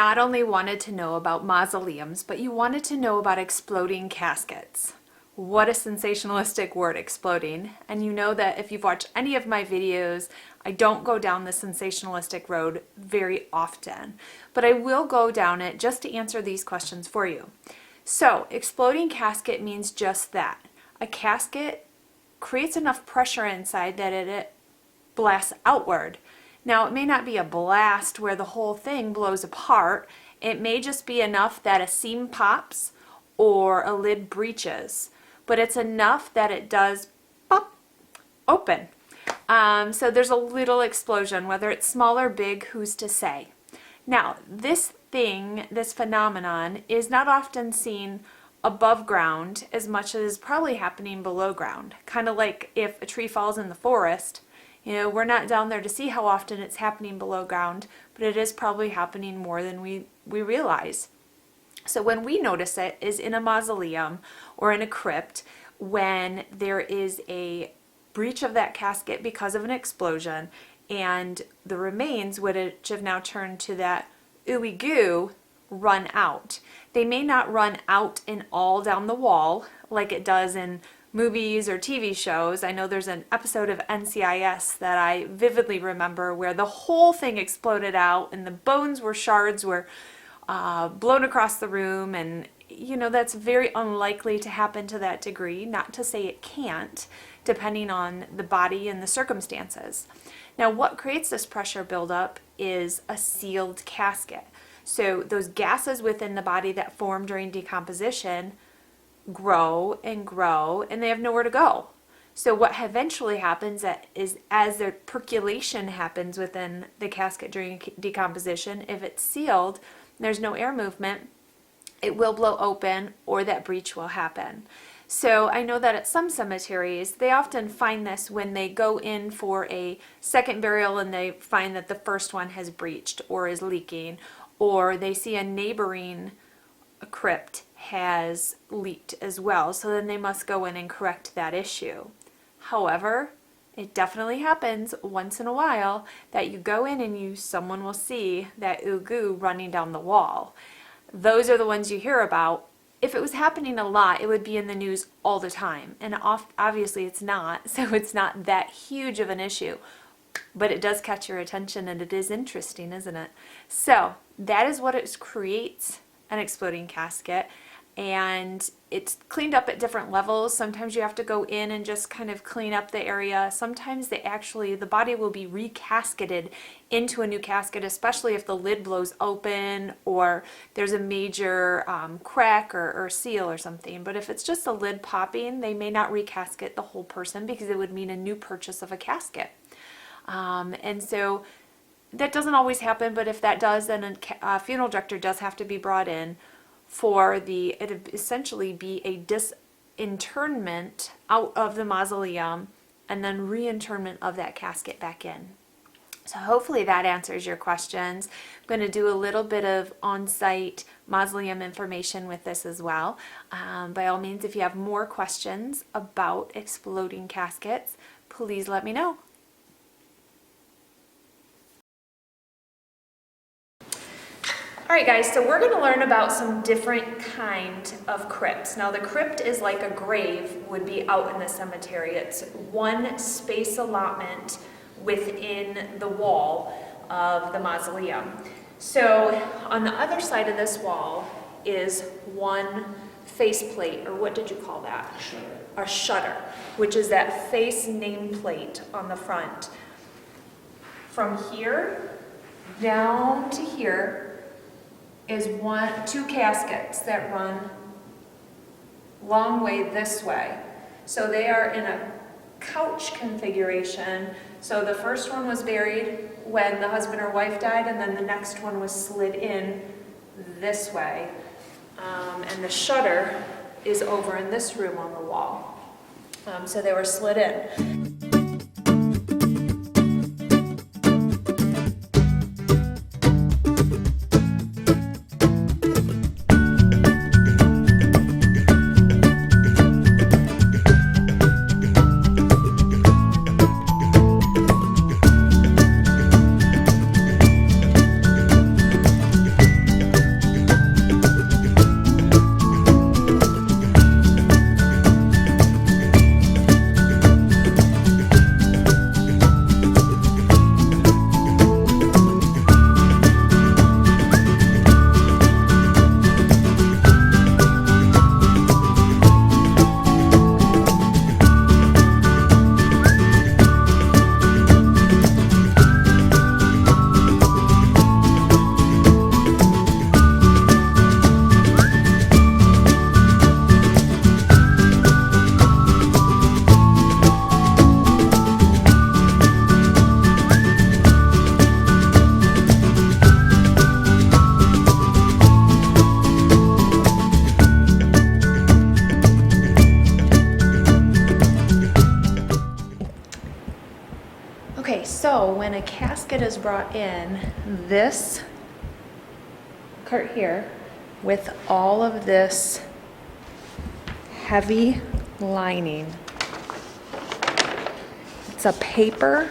not only wanted to know about mausoleums, but you wanted to know about exploding caskets. What a sensationalistic word, exploding. And you know that if you've watched any of my videos, I don't go down the sensationalistic road very often, but I will go down it just to answer these questions for you. So, exploding casket means just that. A casket creates enough pressure inside that it blasts outward. Now, it may not be a blast where the whole thing blows apart. It may just be enough that a seam pops or a lid breaches, but it's enough that it does pop open. So there's a little explosion, whether it's small or big, who's to say? Now, this phenomenon is not often seen above ground as much as probably happening below ground. Kind of like if a tree falls in the forest. You know, we're not down there to see how often it's happening below ground, but it is probably happening more than we realize. So when we notice it is in a mausoleum or in a crypt when there is a breach of that casket because of an explosion and the remains, which have now turned to that ooey goo, run out. They may not run out and all down the wall like it does in movies or TV shows. I know there's an episode of NCIS that I vividly remember where the whole thing exploded out and the shards were blown across the room, and you know that's very unlikely to happen to that degree, not to say it can't, depending on the body and the circumstances. Now, what creates this pressure buildup is a sealed casket. So those gases within the body that form during decomposition grow and grow, and they have nowhere to go. So what eventually happens is as the percolation happens within the casket during decomposition, if it's sealed, there's no air movement, it will blow open or that breach will happen. So I know that at some cemeteries, they often find this when they go in for a second burial and they find that the first one has breached or is leaking, or they see a neighboring crypt has leaked as well, so then they must go in and correct that issue. However, it definitely happens once in a while that you go in and someone will see that goo running down the wall. Those are the ones you hear about. If it was happening a lot, it would be in the news all the time, and obviously it's not, so it's not that huge of an issue, but it does catch your attention and it is interesting, isn't it? So that is what it creates, an exploding casket, and it's cleaned up at different levels. Sometimes you have to go in and just kind of clean up the area. Sometimes the body will be recasketed into a new casket, especially if the lid blows open or there's a major crack or seal or something. But if it's just a lid popping, they may not recasket the whole person because it would mean a new purchase of a casket. And so that doesn't always happen, but if that does, then a funeral director does have to be brought in for it essentially be a disinterment out of the mausoleum and then reinterment of that casket back in. So hopefully that answers your questions. I'm going to do a little bit of on-site mausoleum information with this as well. By all means, if you have more questions about exploding caskets, please let me know. Alright guys, so we're going to learn about some different kind of crypts. Now the crypt is like a grave would be out in the cemetery. It's one space allotment within the wall of the mausoleum. So on the other side of this wall is one faceplate, or what did you call that? A shutter, which is that face nameplate on the front. From here down to here is two caskets that run long way this way. So they are in a couch configuration. So the first one was buried when the husband or wife died, and then the next one was slid in this way. And the shutter is over in this room on the wall. So they were slid in. So when a casket is brought in, this cart here with all of this heavy lining, it's a paper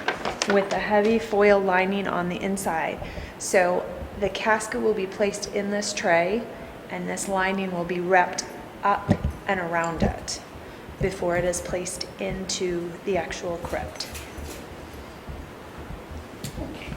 with a heavy foil lining on the inside. So the casket will be placed in this tray and this lining will be wrapped up and around it before it is placed into the actual crypt. Okay.